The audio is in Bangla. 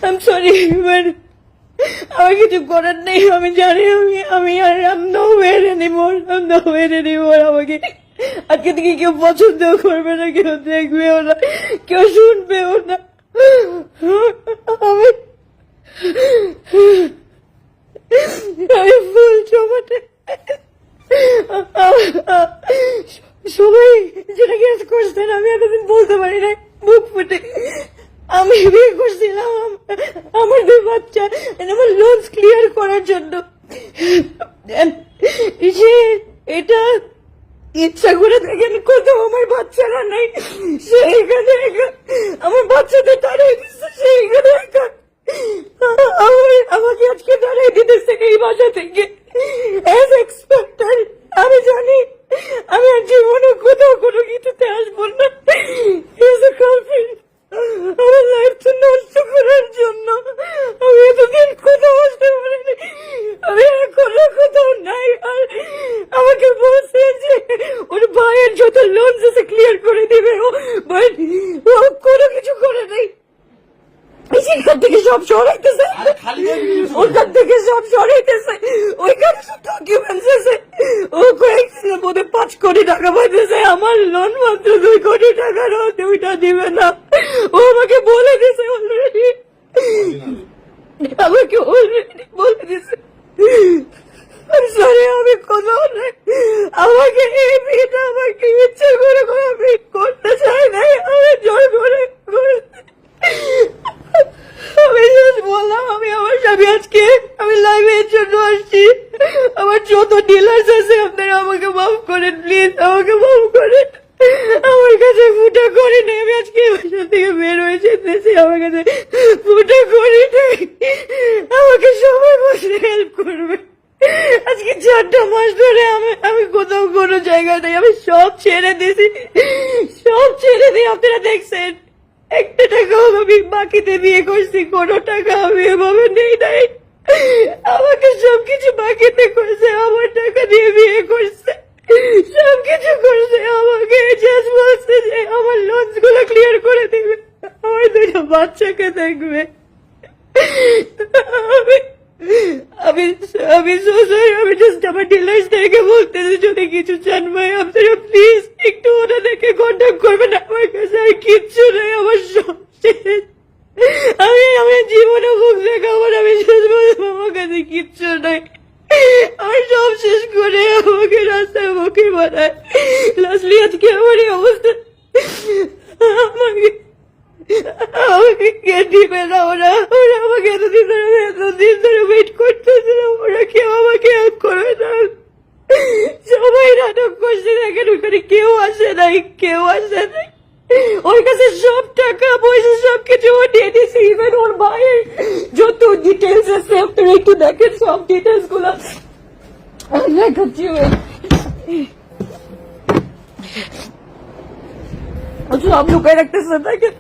I'm sorry, but আমার কিছু করার নেই। আমি জানি আমি আর I'm nowhere anymore. আমাকে আজকে থেকে কেউ পছন্দ করবে না, কেউ দেখবেও না, কেউ শুনবেও না। আমি ফুল জমাতে সবাই যেটা গেস করছেন আমি এতদিন বলতে পারি না মুখ ফুটে। আমি বিয়ে করছিলাম আমার 2 বাচ্চা আমার লোনস ক্লিয়ার করার জন্য। এটা ইচ্ছা করে দেখেন কোথাও আমার বাচ্চারা নাই, সেইখানে আমার বাচ্চাদের তাড়াই দিচ্ছে, সেইখানে আমাকে আজকে তাড়াই দিতেছে এই বাসা থেকে অ্যাজ এক্সপেক্টেড। আমি জানি আমি আর জীবনে কোথাও কোনো কিছুতে আসবো না। আমার লাইফ তো নষ্ট করার জন্য আমি এতদিন কোথাও আসতে পারিনি, আমি এখনো কোথাও নাই। আর আমাকে বলছে যে ওর ভাইয়ের যত লোন আছে ক্লিয়ার করে দিবে, ও কোনো কিছু করে নাই। সেখান থেকে সব সরাইতেছে, ওখান থেকে সব সরাইতেছে, ওইখানে সব ডকুমেন্টস আছে। ও কয়েকদিনের মধ্যে 5 কোটি টাকা পাইতেছে, আমার লোন মাত্র 2 কোটি টাকার, 2টা দিবে না। ও আমাকে বলে দিছে অলরেডি, আমি সরি, আমি কোথাও নাই। আমাকে এই বিয়েটা আমাকে ইচ্ছে করে আমি করতে চাই নাই, আমি জোর করে আমি বললাম আমি আমার স্বামী আজকে আমি লাইভে এর জন্য আসছি। আমার যত ডিলার্স আছে আপনারা আমাকে মাফ করেন, প্লিজ আমাকে মাফ করেন। আমার কাছে ফুটা করে নেই, আমি আজকে বাসা থেকে বের হয়ে যেতেছি, আমার কাছে ফুটা করে নেই। আমাকে সবাই বসে হেল্প করবে। আজকে 4টা মাস ধরে আমি কোথাও কোনো জায়গা নেই, আমি সব ছেড়ে দিয়েছি, সব ছেড়ে দিয়ে আপনারা দেখছেন। 1টা টাকাও আমি বাকিতে বিয়ে করছি, কোনো টাকা আমি এভাবে নেই নাই। আমাকে সবকিছু বাকিতে করছে, আমার টাকা দিয়ে বিয়ে করছে, সবকিছু করছে। আমাকে জাজ বলছে যে আমার লোনস গুলো ক্লিয়ার করে দিবে, আমার 2টা বাচ্চাকে দেখবে। আমি আমি জাস্ট আমার ডিলার্স থেকে বলতেছি যদি কিছু চান ভাই আপনারা প্লিজ একটু ওনাদেরকে কন্ট্যাক্ট করবেন। আমার কাছে আর কিচ্ছু নেই, আমার সব শেষ। আমি জীবনে মুখ দেখাবো না, আমি শেষ বলবো আমার কাছে কিচ্ছু নাই। আমার সব শেষ করে আমাকে রাস্তায় মুখে বানায়। লাস্টলি আজকে আমার এই অবস্থা, আমাকে কে দিবে না, ওরা আমাকে এতদিন ধরে ওয়েট করতেছিল, ওরা কেউ আমাকে হেল্প করবে না। সবাই নাটক করছে, দেখেন ওখানে কেউ আসে নাই। ওর কাছে সব টাকা পয়সা সবকিছু ও দিয়ে দিয়েছে, ইভেন ওর ভাইয়ের যত ডিটেলস আছে আপনারা একটু দেখেন, সব ডিটেলস গুলো দেখাচ্ছি। সব লুকায় রাখতেছে, দেখেন।